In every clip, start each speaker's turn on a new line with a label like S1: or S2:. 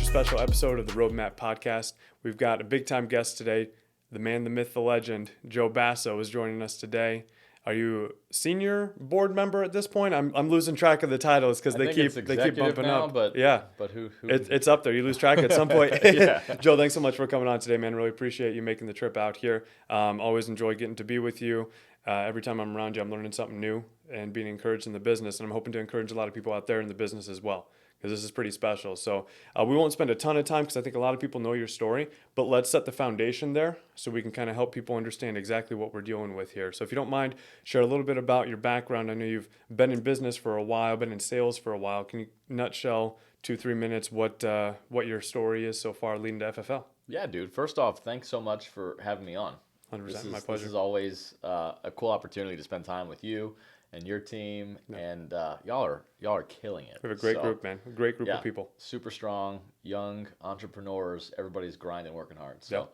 S1: extra special episode of the RoadMap podcast. We've got a big-time guest today. The man, the myth, the legend, Joe Basso is joining us today. Are you senior board member at this point? I'm losing track of the titles because they keep bumping
S2: now,
S1: up.
S2: But
S1: yeah,
S2: who?
S1: It's up there. You lose track at some point.
S2: Yeah.
S1: Joe, thanks so much for coming on today, man. Really appreciate you making the trip out here. Always enjoy getting to be with you. Every time I'm around you, I'm learning something new and being encouraged in the business. And I'm hoping to encourage a lot of people out there in the business as well, because this is pretty special. So we won't spend a ton of time because I think a lot of people know your story, but let's set the foundation there so we can kind of help people understand exactly what we're dealing with here. So if you don't mind, share a little bit about your background. I know you've been in business for a while, been in sales for a while. Can you nutshell 2-3 minutes what your story is so far leading to FFL?
S2: Yeah, dude. First off, thanks so much for having me on.
S1: 100%, my pleasure.
S2: This is always a cool opportunity to spend time with you and your team, and y'all are killing it.
S1: We have a great group, man. A great group of people.
S2: Super strong, young entrepreneurs. Everybody's grinding, working hard. So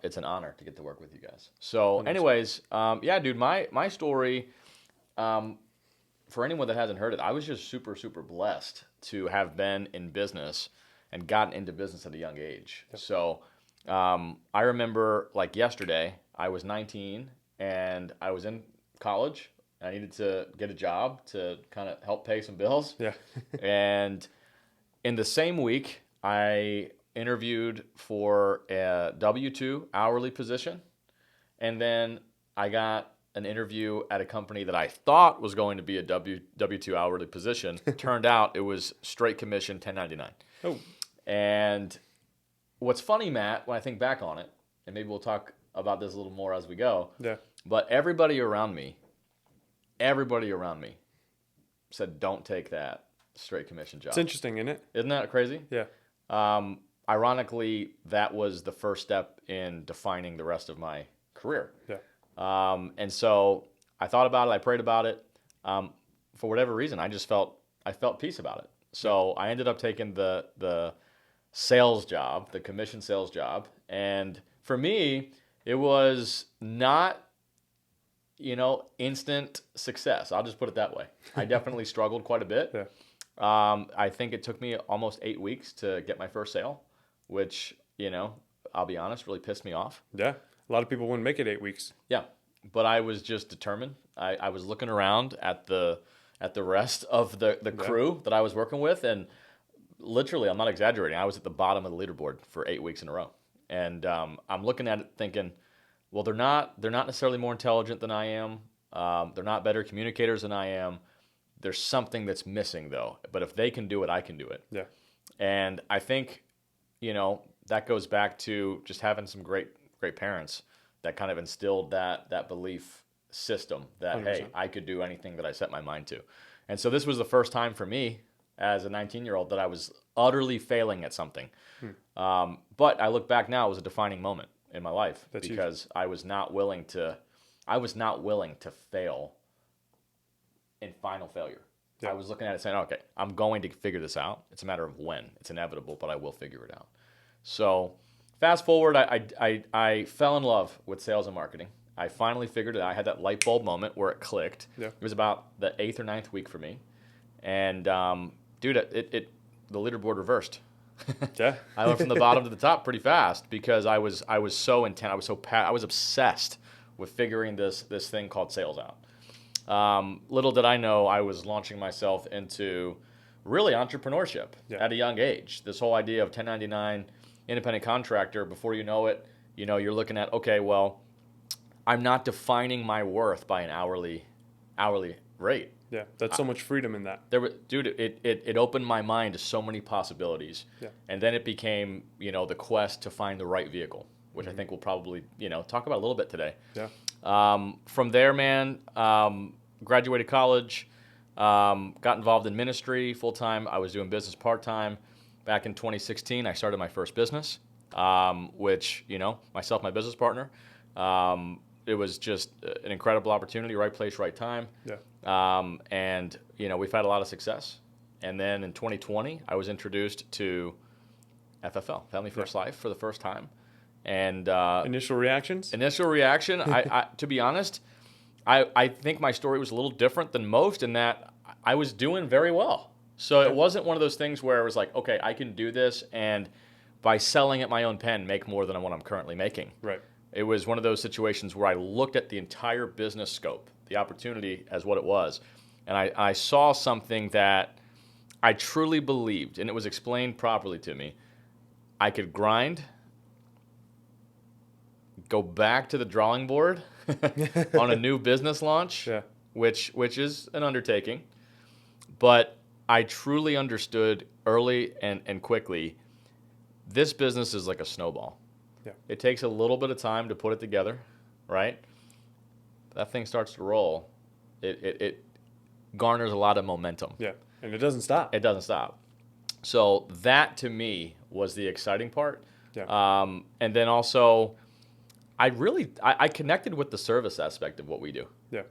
S2: it's an honor to get to work with you guys. So anyways, dude, my story, for anyone that hasn't heard it, I was just super, super blessed to have been in business and gotten into business at a young age. Yep. So I remember like yesterday, I was 19 and I was in college. I needed to get a job to kind of help pay some bills.
S1: Yeah.
S2: And in the same week, I interviewed for a W-2 hourly position. And then I got an interview at a company that I thought was going to be a W-2 hourly position. Turned out it was straight commission 1099.
S1: Oh.
S2: And what's funny, Matt, when I think back on it, and maybe we'll talk about this a little more as we go.
S1: Yeah. But
S2: everybody around me said, don't take that straight commission job.
S1: It's interesting, isn't it?
S2: Isn't that crazy?
S1: Yeah.
S2: Ironically, that was the first step in defining the rest of my career.
S1: Yeah.
S2: And so I thought about it. I prayed about it. For whatever reason, I felt peace about it. So I ended up taking the sales job, the commission sales job. And for me, it was not instant success. I'll just put it that way. I definitely struggled quite a bit.
S1: Yeah.
S2: I think it took me almost 8 weeks to get my first sale, which, I'll be honest, really pissed me off.
S1: Yeah. A lot of people wouldn't make it 8 weeks.
S2: Yeah. But I was just determined. I was looking around at the rest of the crew that I was working with, and literally, I'm not exaggerating, I was at the bottom of the leaderboard for 8 weeks in a row. And I'm looking at it thinking, well, they're not necessarily more intelligent than I am. They're not better communicators than I am. There's something that's missing, though. But if they can do it, I can do it.
S1: Yeah.
S2: And I think, that goes back to just having some great parents that kind of instilled that belief system that,
S1: 100%.
S2: hey, I could do anything that I set my mind to. And so this was the first time for me as a 19-year-old that I was utterly failing at something. But I look back now, it was a defining moment in my life. That's because huge. I was not willing to fail in final failure. Yeah. I was looking at it saying, okay, I'm going to figure this out. It's a matter of when. It's inevitable, but I will figure it out. So fast forward, I fell in love with sales and marketing. I finally figured it out. I had that light bulb moment where it clicked. Yeah. It was about the 8th or 9th week for me. And dude, the leaderboard reversed.
S1: Yeah.
S2: I went from the bottom to the top pretty fast because I was so intent. I was obsessed with figuring this thing called sales out. Little did I know I was launching myself into really entrepreneurship at a young age. This whole idea of 1099 independent contractor, before you know it, you're looking at, okay, well, I'm not defining my worth by an hourly rate.
S1: Yeah, that's so much freedom in that.
S2: It opened my mind to so many possibilities. Yeah. And then it became, the quest to find the right vehicle, which I think we'll probably, talk about a little bit today.
S1: Yeah.
S2: From there, man, graduated college, got involved in ministry full-time. I was doing business part-time. Back in 2016, I started my first business, which, myself, my business partner, it was just an incredible opportunity, right place, right time.
S1: Yeah.
S2: And, we've had a lot of success. And then in 2020, I was introduced to FFL, Family First Life, for the first time. And
S1: initial reactions?
S2: Initial reaction, I to be honest, I think my story was a little different than most in that I was doing very well. So it wasn't one of those things where it was like, okay, I can do this, and by selling at my own pen, make more than what I'm currently making.
S1: Right.
S2: It was one of those situations where I looked at the entire business scope, the opportunity as what it was, and I saw something that I truly believed, and it was explained properly to me. I could grind, go back to the drawing board on a new business launch,
S1: Yeah.
S2: which is an undertaking, but I truly understood early and quickly, this business is like a snowball.
S1: Yeah.
S2: It takes a little bit of time to put it together, right? That thing starts to roll. It garners a lot of momentum.
S1: Yeah. And it doesn't stop.
S2: It doesn't stop. So that to me was the exciting part.
S1: Yeah.
S2: And then also, I connected with the service aspect of what we do.
S1: Yeah.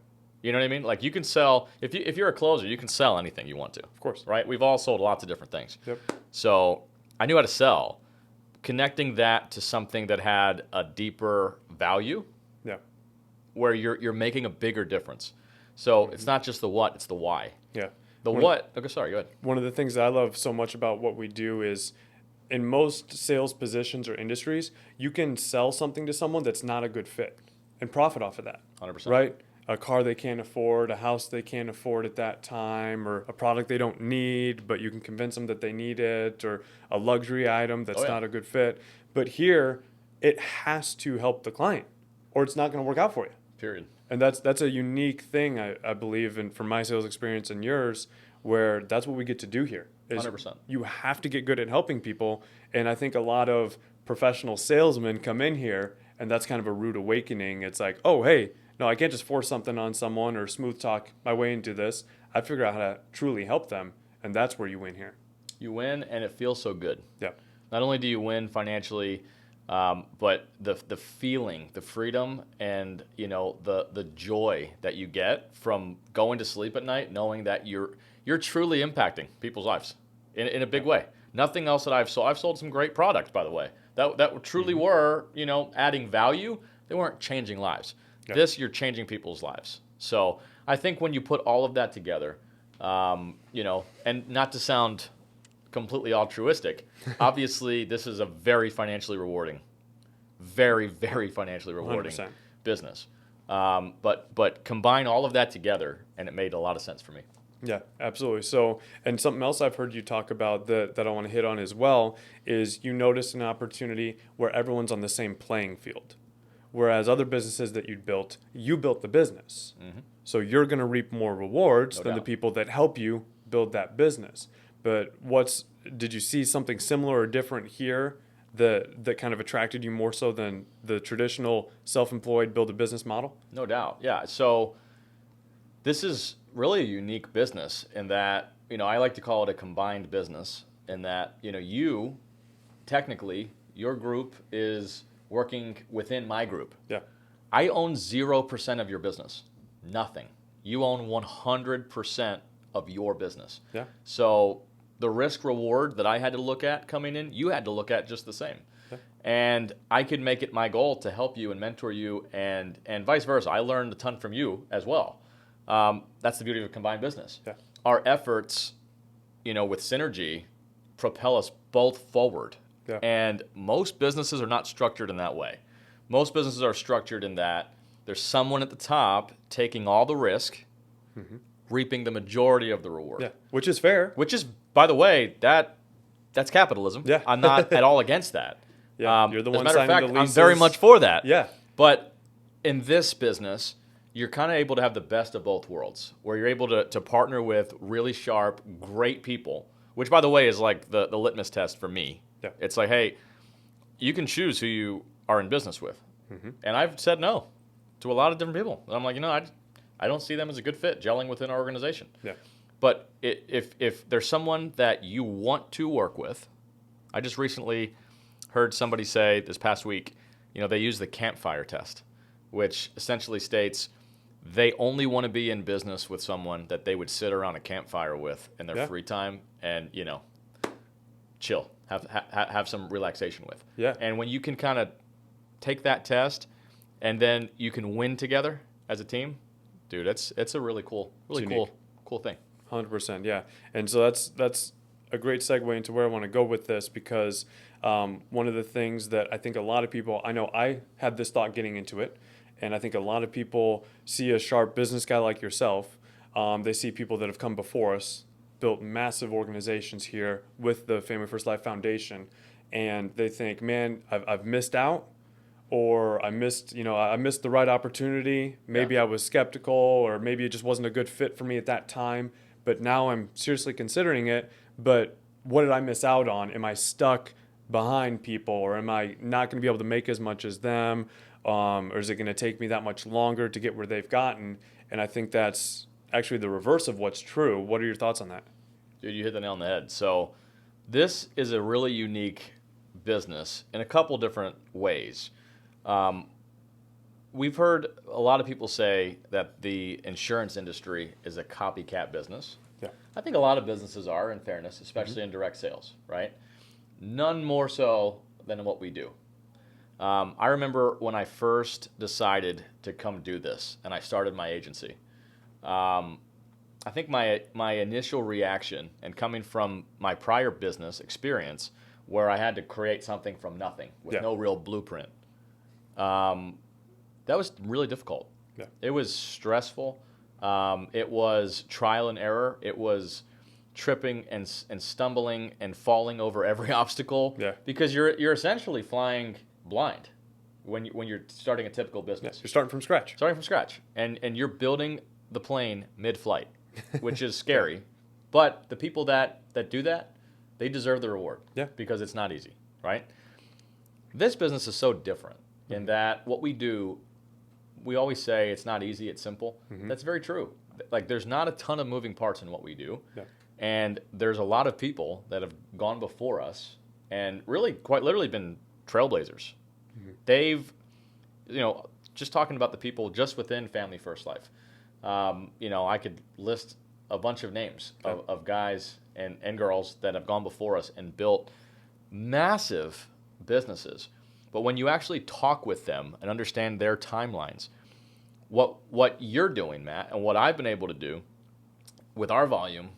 S2: You know what I mean? Like you can sell, if you're a closer, you can sell anything you want to.
S1: Of course.
S2: Right? We've all sold lots of different things.
S1: Yep.
S2: So I knew how to sell. Connecting that to something that had a deeper value,
S1: Yeah.
S2: where you're making a bigger difference. So it's not just the what, it's the why.
S1: Yeah.
S2: The what, okay, sorry, go ahead.
S1: One of the things that I love so much about what we do is in most sales positions or industries, you can sell something to someone that's not a good fit and profit off of that.
S2: 100%.
S1: Right? A car they can't afford, a house they can't afford at that time, or a product they don't need, but you can convince them that they need it, or a luxury item that's not a good fit. But here, it has to help the client, or it's not going to work out for you.
S2: Period.
S1: And that's a unique thing, I believe, and from my sales experience and yours, where that's what we get to do here. Is
S2: 100%.
S1: You have to get good at helping people. And I think a lot of professional salesmen come in here, and that's kind of a rude awakening. It's like, oh, hey, no, I can't just force something on someone or smooth talk my way into this. I figure out how to truly help them, and that's where you win here.
S2: You win, and it feels so good.
S1: Yeah.
S2: Not only do you win financially, but the feeling, the freedom, and the joy that you get from going to sleep at night, knowing that you're truly impacting people's lives in a big way. Nothing else that I've sold some great products, by the way, that truly were adding value. They weren't changing lives. Yeah. This, you're changing people's lives. So I think when you put all of that together, and not to sound completely altruistic, obviously this is a very financially rewarding, very, very financially rewarding
S1: 100%.
S2: business. But combine all of that together, and it made a lot of sense for me.
S1: Yeah, absolutely. So, and something else I've heard you talk about that I want to hit on as well is you notice an opportunity where everyone's on the same playing field. Whereas other businesses that you built the business. Mm-hmm. So you're going to reap more rewards than the people that help you build that business. But did you see something similar or different here that kind of attracted you more so than the traditional self-employed build a business model?
S2: No doubt. Yeah. So this is really a unique business in that, I like to call it a combined business in that, you technically, your group is working within my group.
S1: Yeah.
S2: I own 0% of your business. Nothing. You own 100% of your business.
S1: Yeah.
S2: So the risk reward that I had to look at coming in, you had to look at just the same. Yeah. And I could make it my goal to help you and mentor you and vice versa. I learned a ton from you as well. That's the beauty of a combined business.
S1: Yeah.
S2: Our efforts, with synergy, propel us both forward. Yeah. And most businesses are not structured in that way. Most businesses are structured in that there's someone at the top taking all the risk, reaping the majority of the reward.
S1: Yeah, which is fair.
S2: Which is, by the way, that's capitalism.
S1: Yeah.
S2: I'm not at all against that.
S1: Yeah, you're the one
S2: as a matter of fact,
S1: signing the leases.
S2: I'm very much for that.
S1: Yeah.
S2: But in this business, you're kind of able to have the best of both worlds, where you're able to partner with really sharp, great people, which, by the way, is like the litmus test for me.
S1: Yeah.
S2: It's like, hey, you can choose who you are in business with. And I've said no to a lot of different people. And I'm like, I don't see them as a good fit gelling within our organization.
S1: Yeah.
S2: But if there's someone that you want to work with, I just recently heard somebody say this past week, they use the campfire test, which essentially states they only want to be in business with someone that they would sit around a campfire with in their free time and, chill, have some relaxation with.
S1: Yeah.
S2: And when you can kind of take that test and then you can win together as a team, dude, it's a really cool thing.
S1: 100%. Yeah. And so that's a great segue into where I want to go with this, because one of the things that I think a lot of people, I know I had this thought getting into it, and I think a lot of people see a sharp business guy like yourself. They see people that have come before us, built massive organizations here with the Family First Life Foundation, and they think, man, I've missed out, or I missed the right opportunity. Maybe I was skeptical, or maybe it just wasn't a good fit for me at that time. But now I'm seriously considering it. But what did I miss out on? Am I stuck behind people, or am I not going to be able to make as much as them? Or is it going to take me that much longer to get where they've gotten? And I think that's actually the reverse of what's true. What are your thoughts on that?
S2: Dude, you hit the nail on the head. So this is a really unique business in a couple different ways. We've heard a lot of people say that the insurance industry is a copycat business.
S1: Yeah.
S2: I think a lot of businesses are, in fairness, especially in direct sales, right? None more so than what we do. I remember when I first decided to come do this, and I started my agency. I think my initial reaction, and coming from my prior business experience, where I had to create something from nothing with no real blueprint, that was really difficult.
S1: Yeah.
S2: It was stressful. It was trial and error. It was tripping and stumbling and falling over every obstacle.
S1: Yeah.
S2: Because you're essentially flying blind when you're starting a typical business.
S1: You're starting from scratch.
S2: Starting from scratch, and you're building the plane mid-flight, which is scary. But the people that do that, they deserve the reward.
S1: Yeah.
S2: Because it's not easy, right? This business is so different in that what we do, we always say it's not easy, it's simple. That's very true. Like, there's not a ton of moving parts in what we do.
S1: Yeah.
S2: And there's a lot of people that have gone before us and really quite literally been trailblazers. They've, just talking about the people just within Family First Life, I could list a bunch of names of guys and girls that have gone before us and built massive businesses. But when you actually talk with them and understand their timelines, what you're doing, Matt, and what I've been able to do with our volume,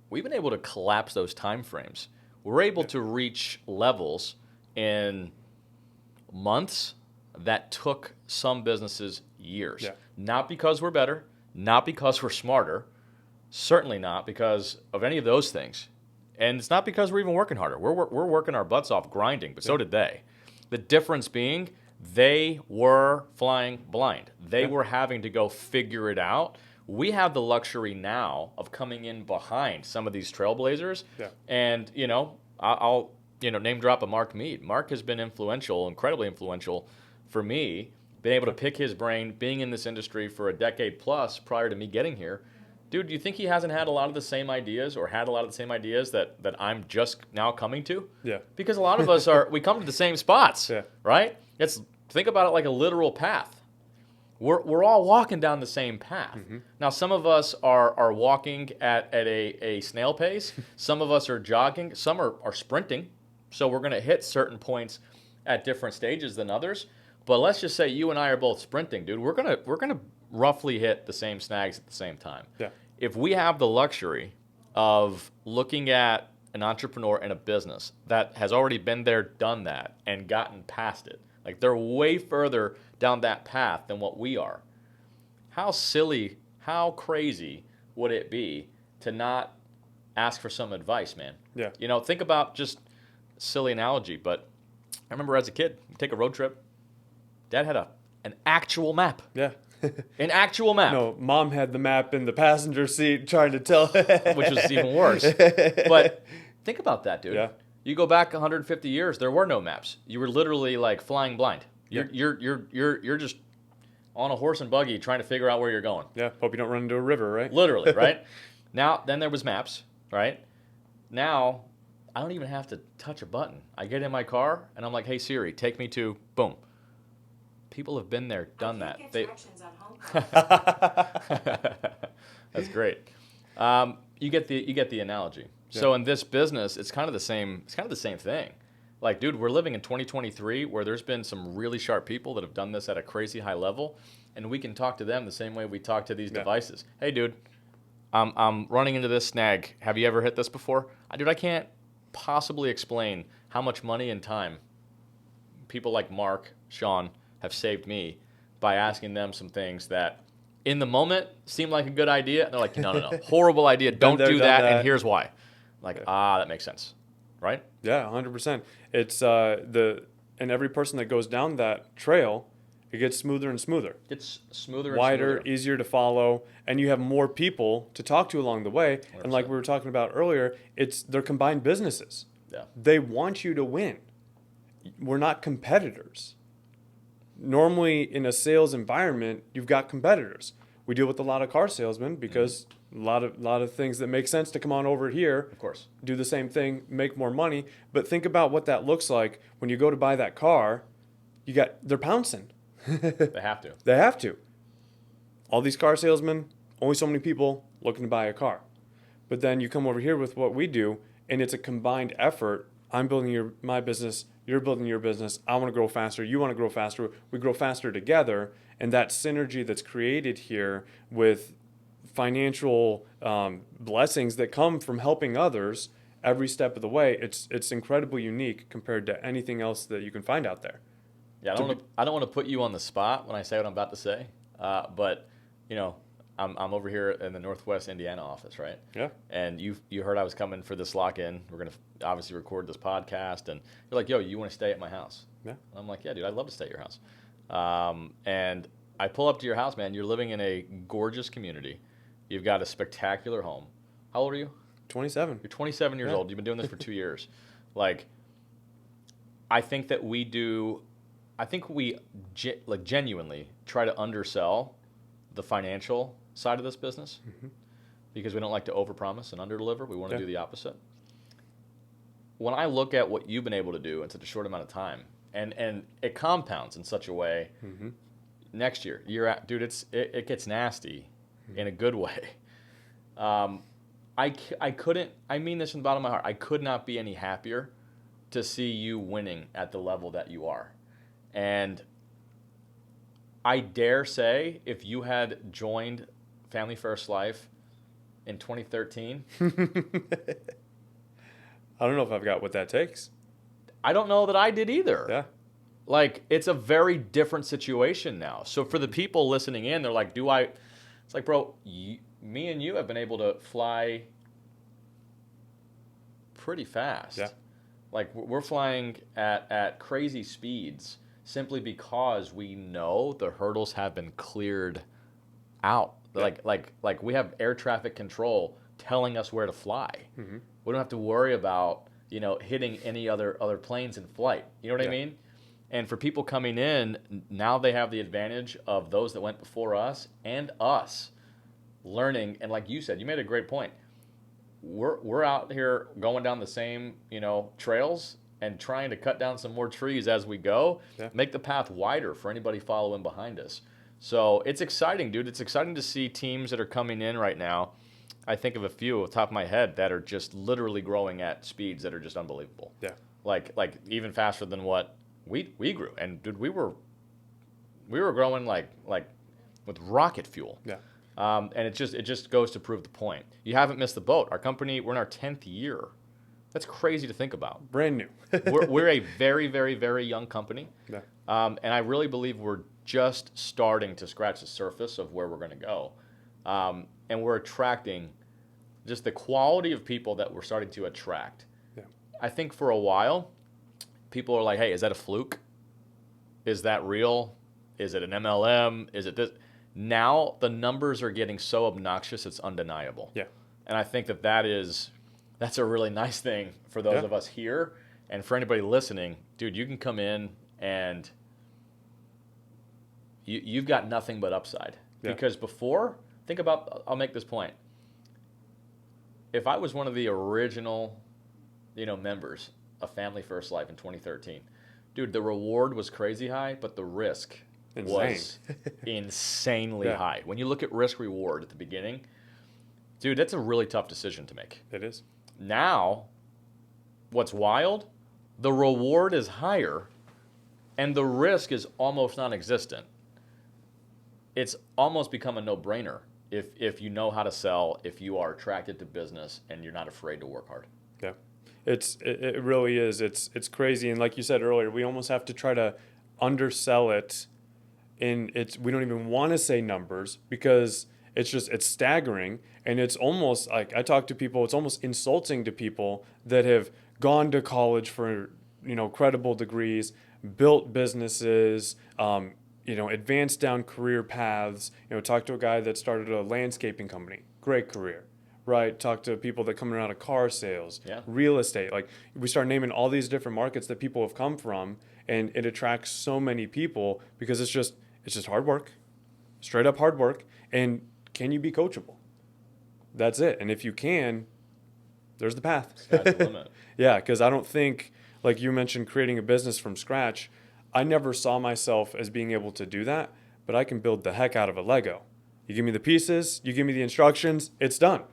S2: we've been able to collapse those time frames. We're able to reach levels in months that took some businesses years.
S1: Yeah.
S2: Not because we're better, not because we're smarter, certainly not because of any of those things. And it's not because we're even working harder. We're working our butts off grinding, but so did they. The difference being they were flying blind. They were having to go figure it out. We have the luxury now of coming in behind some of these trailblazers.
S1: Yeah.
S2: And, I'll name drop a Mark Mead. Mark has been influential, incredibly influential for me, being able to pick his brain, being in this industry for a decade plus prior to me getting here. Dude, do you think he hasn't had a lot of the same ideas or had a lot of the same ideas that I'm just now coming to?
S1: Yeah.
S2: Because a lot of us we come to the same spots, right? Think about it like a literal path. We're all walking down the same path. Now, some of us are walking at a snail pace. Some of us are jogging. Some are sprinting. So we're going to hit certain points at different stages than others. But let's just say you and I are both sprinting, dude. We're gonna roughly hit the same snags at the same time.
S1: Yeah.
S2: If we have the luxury of looking at an entrepreneur and a business that has already been there, done that, and gotten past it, like they're way further down that path than what we are, how silly, how crazy would it be to not ask for some advice, man?
S1: Yeah.
S2: Think about just a silly analogy, but I remember as a kid, take a road trip, Dad had an actual map.
S1: Yeah.
S2: An actual map.
S1: No, Mom had the map in the passenger seat trying to tell.
S2: Which was even worse. But think about that, dude.
S1: Yeah.
S2: You go back 150 years, there were no maps. You were literally like flying blind. You're just on a horse and buggy trying to figure out where you're going.
S1: Yeah. Hope you don't run into a river, right?
S2: Literally, right? Then there was maps, right? Now, I don't even have to touch a button. I get in my car and I'm like, hey Siri, take me to boom. People have been there, done that.
S3: Directions on home.
S2: That's great. You get the analogy.
S1: Yeah.
S2: So in this business, it's kind of the same. It's kind of the same thing. Like, dude, we're living in 2023 where there's been some really sharp people that have done this at a crazy high level, and we can talk to them the same way we talk to these devices. Hey, dude, I'm running into this snag. Have you ever hit this before? Dude, I can't possibly explain how much money and time people like Mark, Sean, have saved me by asking them some things that in the moment seem like a good idea. And they're like, no, horrible idea. Don't
S1: there,
S2: do
S1: done
S2: that,
S1: that.
S2: and here's why. Like, that makes sense, right?
S1: Yeah, 100%. It's and every person that goes down that trail, it gets smoother and smoother.
S2: It's smoother and
S1: Wider,
S2: smoother.
S1: easier to follow, and you have more people to talk to along the way.
S2: 100%.
S1: And like we were talking about earlier, they're combined businesses.
S2: Yeah.
S1: They want you to win. We're not competitors. Normally in a sales environment, you've got competitors. We deal with a lot of car salesmen because a lot of things that make sense to come on over here.
S2: Of course.
S1: Do the same thing, make more money. But think about what that looks like when you go to buy that car. They're pouncing.
S2: They have to.
S1: They have to. All these car salesmen, only so many people looking to buy a car. But then you come over here with what we do, and it's a combined effort. I'm building my business. You're building your business. I want to grow faster. You want to grow faster. We grow faster together. And that synergy that's created here with financial blessings that come from helping others every step of the way, it's incredibly unique compared to anything else that you can find out there.
S2: Yeah, I don't want to put you on the spot when I say what I'm about to say, but I'm over here in the Northwest Indiana office, right?
S1: Yeah.
S2: And you heard I was coming for this lock-in. We're gonna obviously record this podcast, and you're like, "Yo, you want to stay at my house?"
S1: Yeah.
S2: And I'm like, "Yeah, dude, I'd love to stay at your house." And I pull up to your house, man. You're living in a gorgeous community. You've got a spectacular home. How old are you?
S1: 27.
S2: You're 27 years old. You've been doing this for 2 years. Like, I think that we genuinely try to undersell the financial side of this business because we don't like to overpromise and underdeliver. We want to do the opposite. When I look at what you've been able to do in such a short amount of time, and it compounds in such a way, next year, dude, it gets nasty in a good way. I couldn't, I mean this from the bottom of my heart, I could not be any happier to see you winning at the level that you are. And I dare say, if you had joined Family First Life in 2013,
S1: I don't know if I've got what that takes.
S2: I don't know that I did either.
S1: Yeah.
S2: Like, it's a very different situation now. So for the people listening in, they're like, it's like, bro, me and you have been able to fly pretty fast.
S1: Yeah.
S2: Like, we're flying at crazy speeds simply because we know the hurdles have been cleared out.
S1: Yeah.
S2: Like we have air traffic control telling us where to fly. We don't have to worry about, hitting any other planes in flight. You know what I mean? And for people coming in, now they have the advantage of those that went before us and us learning. And like you said, you made a great point. We're out here going down the same, trails and trying to cut down some more trees as we go, make the path wider for anybody following behind us. So it's exciting, dude. It's exciting to see teams that are coming in right now. I think of a few off the top of my head that are just literally growing at speeds that are just unbelievable. Yeah. Like even faster than what we grew. And dude, we were growing like with rocket fuel. Yeah. And it just goes to prove the point. You haven't missed the boat. Our company, we're in our 10th year. That's crazy to think about.
S1: Brand new.
S2: we're a very, very, very young company. Yeah. And I really believe we're just starting to scratch the surface of where we're going to go. And we're attracting just the quality of people that we're starting to attract. Yeah. I think for a while, people are like, hey, is that a fluke? Is that real? Is it an MLM? Is it this? Now the numbers are getting so obnoxious, it's undeniable. Yeah. And I think that's a really nice thing for those of us here. And for anybody listening, dude, you can come in and you've got nothing but upside. Yeah. Because before, I'll make this point. If I was one of the original, members of Family First Life in 2013, dude, the reward was crazy high, but the risk was insanely high. When you look at risk reward at the beginning, dude, that's a really tough decision to make.
S1: It is.
S2: Now, what's wild, the reward is higher and the risk is almost non-existent. It's almost become a no-brainer if you know how to sell, if you are attracted to business, and you're not afraid to work hard.
S1: Yeah, it really is. It's crazy, and like you said earlier, we almost have to try to undersell it. We don't even want to say numbers because it's staggering, and it's almost like I talk to people. It's almost insulting to people that have gone to college for credible degrees, built businesses, advanced down career paths. Talk to a guy that started a landscaping company, great career, right? Talk to people that coming out of car sales,
S2: Yeah.
S1: real estate. Like we start naming all these different markets that people have come from, and it attracts so many people because it's just hard work, straight up hard work. And can you be coachable? That's it. And if you can, there's the path.
S2: Sky's the limit.
S1: Yeah, because I don't think, like you mentioned, creating a business from scratch, I never saw myself as being able to do that, but I can build the heck out of a Lego. You give me the pieces, you give me the instructions, it's done.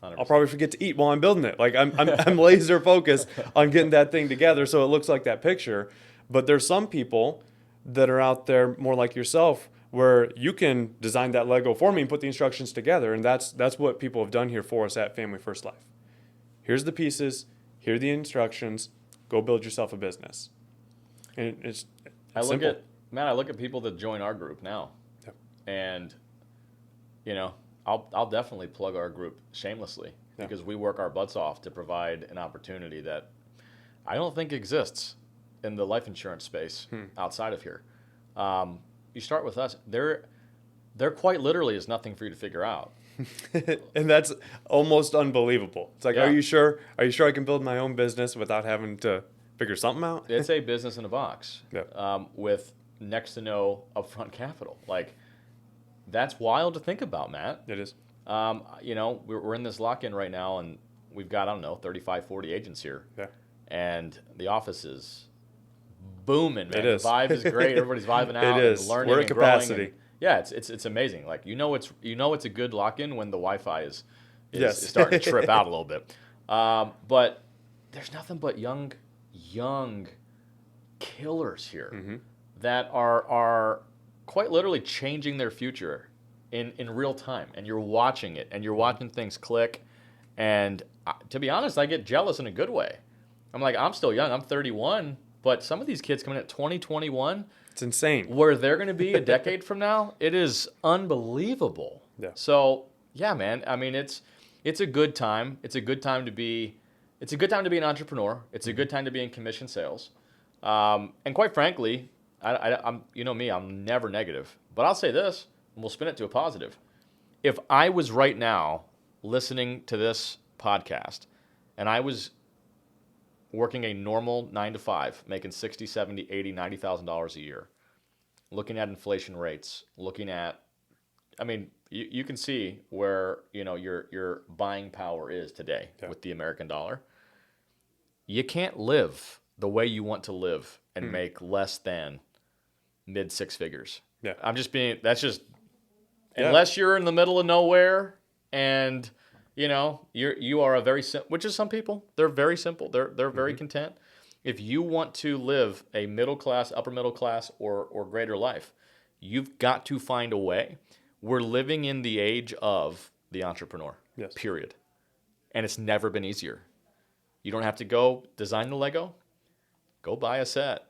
S2: 100%.
S1: I'll probably forget to eat while I'm building it. Like I'm laser focused on getting that thing together so it looks like that picture. But there's some people that are out there more like yourself where you can design that Lego for me and put the instructions together. And that's what people have done here for us at Family First Life. Here's the pieces, here are the instructions, go build yourself a business. And it's simple.
S2: I look at people that join our group now.
S1: Yep.
S2: And I'll definitely plug our group shamelessly because we work our butts off to provide an opportunity that I don't think exists in the life insurance space outside of here. You start with us. There quite literally is nothing for you to figure out.
S1: And that's almost unbelievable. It's like,
S2: Yeah.
S1: Are you sure I can build my own business without having to figure something out?
S2: It's a business in a box
S1: Yeah.
S2: with next to no upfront capital. Like, that's wild to think about, Matt.
S1: It is.
S2: We're in this lock-in right now, and we've got, 35, 40 agents here.
S1: Yeah.
S2: And the office is booming, man.
S1: It is.
S2: The vibe is great. Everybody's vibing out.
S1: It is.
S2: And learning
S1: We're at
S2: and growing.
S1: capacity.
S2: And, yeah, it's amazing. Like, it's a good lock-in when the Wi-Fi is
S1: Yes.
S2: starting to trip out a little bit. But there's nothing but young killers here that are quite literally changing their future in real time. And you're watching it, and you're watching things click. And to be honest, I get jealous in a good way. I'm like, I'm still young. I'm 31. But some of these kids coming at 20, 21,
S1: It's insane.
S2: where they're going to be a decade from now, it is unbelievable.
S1: Yeah.
S2: So, yeah, man. I mean, it's a good time. It's a good time to be an entrepreneur. It's a good time to be in commission sales. And quite frankly, I'm me, I'm never negative. But I'll say this, and we'll spin it to a positive. If I was right now listening to this podcast and I was working a normal 9 to 5, making $60, $70, $80, $90,000 a year, looking at inflation rates, looking at, you can see where your buying power is today with the American dollar. You can't live the way you want to live and make less than mid six figures.
S1: Yeah.
S2: Unless you're in the middle of nowhere and you are a very simple, which is some people, they're very simple. They're very content. If you want to live a middle class, upper middle class, or greater life, you've got to find a way. We're living in the age of the entrepreneur.
S1: Yes.
S2: Period. And it's never been easier. You don't have to go design the Lego. Go buy a set.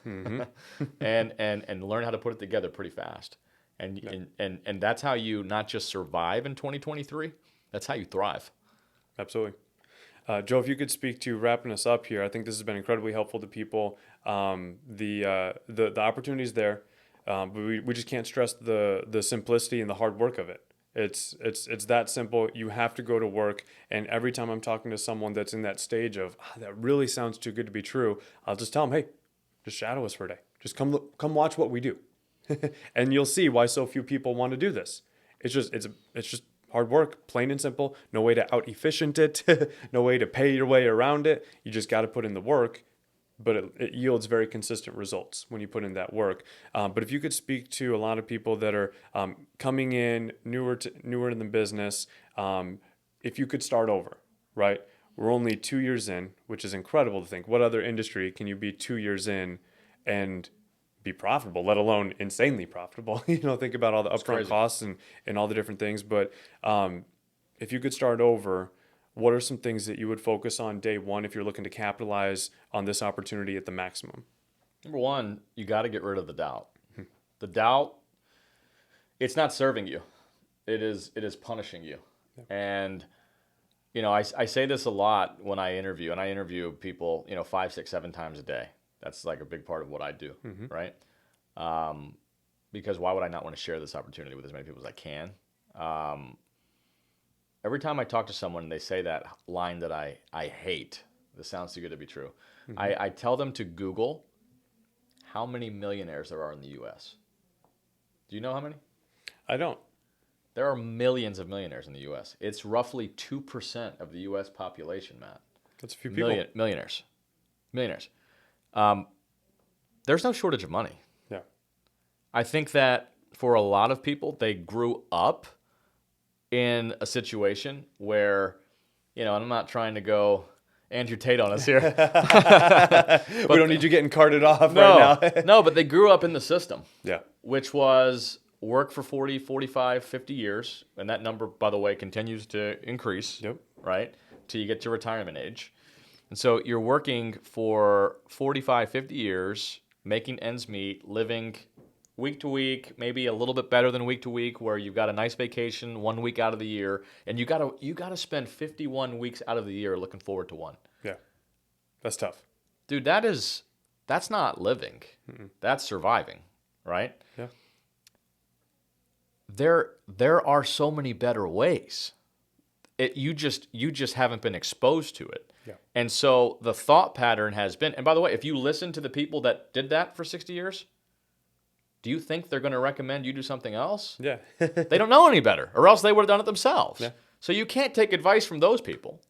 S2: and learn how to put it together pretty fast. And that's how you not just survive in 2023, that's how you thrive.
S1: Absolutely. Joe, if you could speak to wrapping us up here, I think this has been incredibly helpful to people. The opportunity's there, but we just can't stress the simplicity and the hard work of it. It's that simple. You have to go to work, and every time I'm talking to someone that's in that stage of that really sounds too good to be true, I'll just tell them, hey, just shadow us for a day. Just come watch what we do, and you'll see why so few people want to do this. It's just hard work, plain and simple. No way to out efficient it, no way to pay your way around it. You just got to put in the work, but it yields very consistent results when you put in that work. But if you could speak to a lot of people that are coming in newer in the business, if you could start over, right? We're only 2 years in, which is incredible to think. What other industry can you be 2 years in and be profitable, let alone insanely profitable. Think about all the upfront
S2: crazy.
S1: costs and all the different things. But if you could start over, what are some things that you would focus on day one if you're looking to capitalize on this opportunity at the maximum?
S2: Number one, you got to get rid of the doubt. The doubt, it's not serving you. It is punishing you. And I say this a lot when I interview, and I interview people, 5, 6, 7 times a day. That's like a big part of what I do, right? Because why would I not want to share this opportunity with as many people as I can? Every time I talk to someone, they say that line that I hate. This sounds too good to be true. I tell them to Google how many millionaires there are in the U.S. Do you know how many?
S1: I don't.
S2: There are millions of millionaires in the U.S. It's roughly 2% of the U.S. population, Matt.
S1: That's a few people.
S2: Millionaires. There's no shortage of money.
S1: Yeah.
S2: I think that for a lot of people, they grew up in a situation where, and I'm not trying to go Andrew Tate on us here.
S1: We don't need you getting carted off right now.
S2: No, but they grew up in the system.
S1: Yeah.
S2: Which was work for 40, 45, 50 years. And that number, by the way, continues to increase.
S1: Yep.
S2: Right? Till you get to retirement age. And so you're working for 45, 50 years, making ends meet, living week to week, maybe a little bit better than week to week, where you've got a nice vacation 1 week out of the year, and you gotta spend 51 weeks out of the year looking forward to one.
S1: Yeah. That's tough.
S2: Dude, that's not living. That's surviving, right?
S1: Yeah.
S2: There are so many better ways. You just haven't been exposed to it.
S1: Yeah.
S2: And so the thought pattern has been, and by the way, if you listen to the people that did that for 60 years, do you think they're going to recommend you do something else?
S1: Yeah.
S2: They don't know any better, or else they would have done it themselves.
S1: Yeah.
S2: So you can't take advice from those people.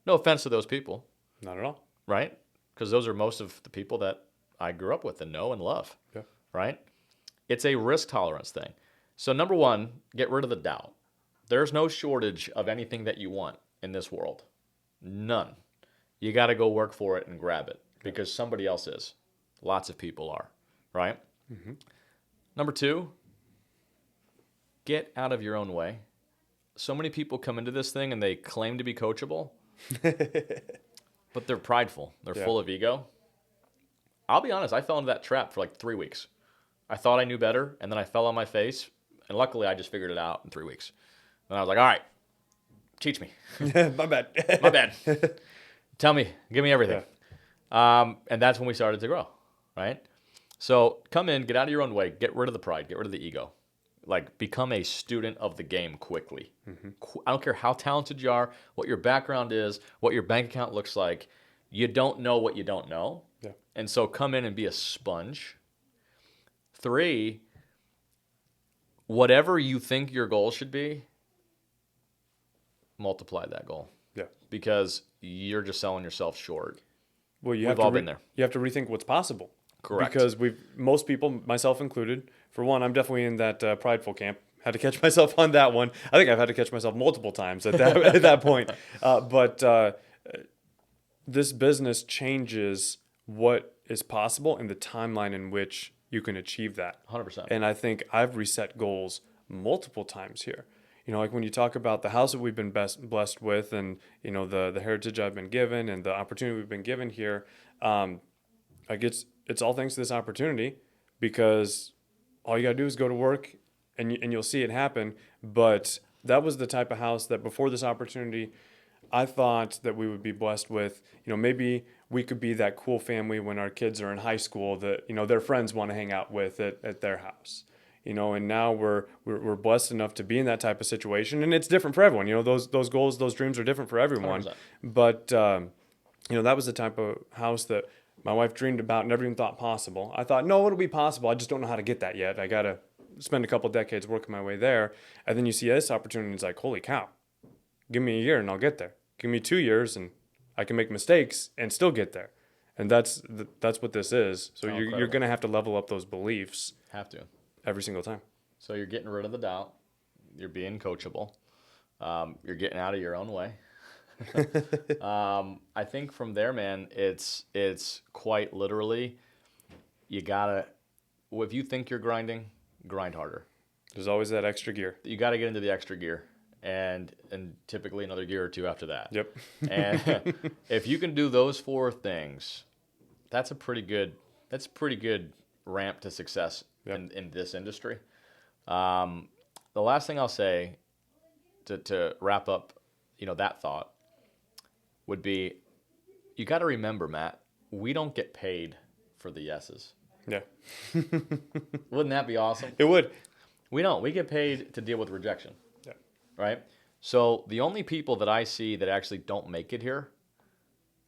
S2: No offense to those people,
S1: Not at all.
S2: right? Because those are most of the people that I grew up with and know and love,
S1: Yeah.
S2: right? It's a risk tolerance thing. So number one, get rid of the doubt. There's no shortage of anything that you want in this world. None. You got to go work for it and grab it because somebody else is. Lots of people are, right? Number two, get out of your own way. So many people come into this thing and they claim to be coachable, but they're prideful. They're full of ego. I'll be honest, I fell into that trap for like 3 weeks. I thought I knew better, and then I fell on my face, and luckily I just figured it out in 3 weeks. And I was like, all right, teach me.
S1: My bad.
S2: My bad. Tell me, give me everything. And that's when we started to grow, right? So come in, get out of your own way, get rid of the pride, get rid of the ego. Like, become a student of the game quickly. I don't care how talented you are, what your background is, what your bank account looks like. You don't know what you don't know.
S1: Yeah.
S2: And so come in and be a sponge. 3, whatever you think your goal should be, multiply that goal.
S1: Yeah.
S2: Because you're just selling yourself short.
S1: Well,
S2: We've all been there.
S1: You have to rethink what's possible.
S2: Correct.
S1: Because most people, myself included, for one, I'm definitely in that prideful camp. Had to catch myself on that one. I think I've had to catch myself multiple times at that at that point. But this business changes what is possible and the timeline in which you can achieve that.
S2: 100%.
S1: And I think I've reset goals multiple times here. Like when you talk about the house that we've been blessed with, and the heritage I've been given, and the opportunity we've been given here, it's all thanks to this opportunity, because all you gotta do is go to work, and you'll see it happen. But that was the type of house that before this opportunity, I thought that we would be blessed with. Maybe we could be that cool family when our kids are in high school that their friends want to hang out with at their house. And now we're blessed enough to be in that type of situation, and it's different for everyone. Those goals, those dreams are different for everyone.
S2: 100%.
S1: But that was the type of house that my wife dreamed about, never even thought possible. I thought, no, it'll be possible. I just don't know how to get that yet. I gotta spend a couple decades working my way there. And then you see this opportunity, and it's like, holy cow! Give me a year and I'll get there. Give me 2 years and I can make mistakes and still get there. And that's what this is. So you're gonna have to level up those beliefs.
S2: Have to.
S1: Every single time.
S2: So you're getting rid of the doubt. You're being coachable. You're getting out of your own way. I think from there, man, it's quite literally, you gotta if you think you're grinding, grind harder.
S1: There's always that extra gear.
S2: You got to get into the extra gear, and typically another gear or two after that.
S1: Yep.
S2: And if you can do those 4 things, that's a pretty good ramp to success in this industry. The last thing I'll say to wrap up, that thought would be, you got to remember, Matt, we don't get paid for the yeses.
S1: Yeah.
S2: Wouldn't that be awesome?
S1: It would.
S2: We don't. We get paid to deal with rejection.
S1: Yeah.
S2: Right? So the only people that I see that actually don't make it here,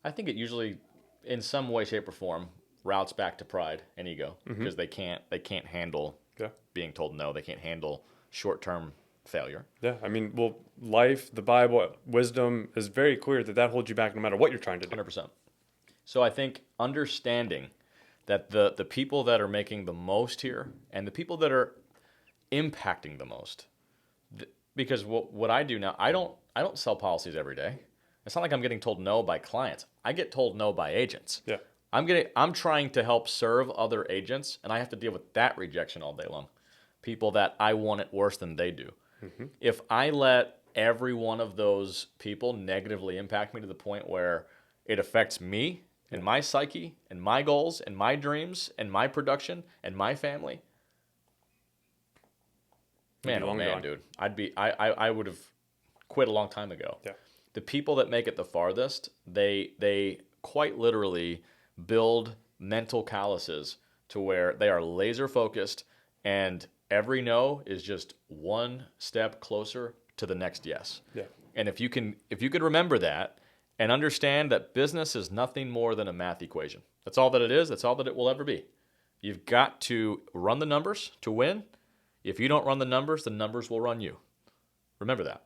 S2: I think it usually, in some way, shape, or form, routes back to pride and ego, because they can't handle being told no. They can't handle short-term failure.
S1: Yeah. I mean, well, life, the Bible, wisdom is very clear that holds you back no matter what you're trying to do.
S2: 100%. So I think understanding that the people that are making the most here and the people that are impacting the most, because what I do now, I don't sell policies every day. It's not like I'm getting told no by clients. I get told no by agents.
S1: Yeah.
S2: I'm trying to help serve other agents, and I have to deal with that rejection all day long. People that I want it worse than they do. If I let every one of those people negatively impact me to the point where it affects me and my psyche and my goals and my dreams and my production and my family, man, oh man, dude, I would have quit a long time ago.
S1: Yeah.
S2: The people that make it the farthest, they quite literally build mental calluses to where they are laser focused, and every no is just one step closer to the next yes.
S1: Yeah.
S2: And if you can remember that and understand that business is nothing more than a math equation. That's all that it is. That's all that it will ever be. You've got to run the numbers to win. If you don't run the numbers will run you. Remember that.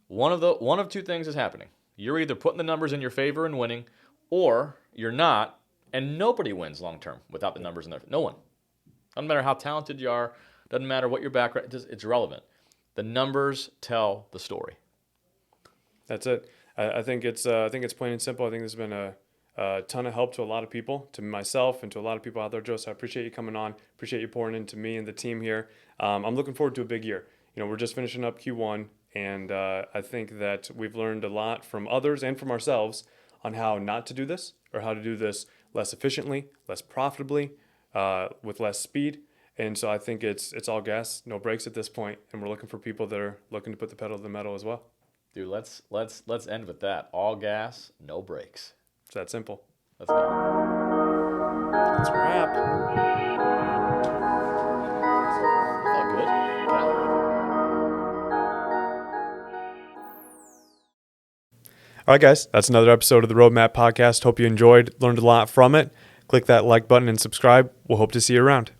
S2: One of 2 things is happening. You're either putting the numbers in your favor and winning, or you're not, and nobody wins long term without the numbers in there. No one. Doesn't matter how talented you are. Doesn't matter what your background. It's irrelevant. The numbers tell the story.
S1: That's it. I think it's plain and simple. I think there's been a ton of help to a lot of people, to myself and to a lot of people out there, Joe. So I appreciate you coming on. Appreciate you pouring into me and the team here. I'm looking forward to a big year. We're just finishing up Q1, and I think that we've learned a lot from others and from ourselves on how not to do this, or how to do this less efficiently, less profitably, with less speed. And so I think it's all gas, no brakes at this point, and we're looking for people that are looking to put the pedal to the metal as well.
S2: Dude, let's end with that. All gas, no brakes.
S1: It's that simple.
S2: Let's go.
S1: That's a wrap.
S2: Felt good.
S1: All right, guys, that's another episode of the RoadMap podcast. Hope you enjoyed, learned a lot from it. Click that like button and subscribe. We'll hope to see you around.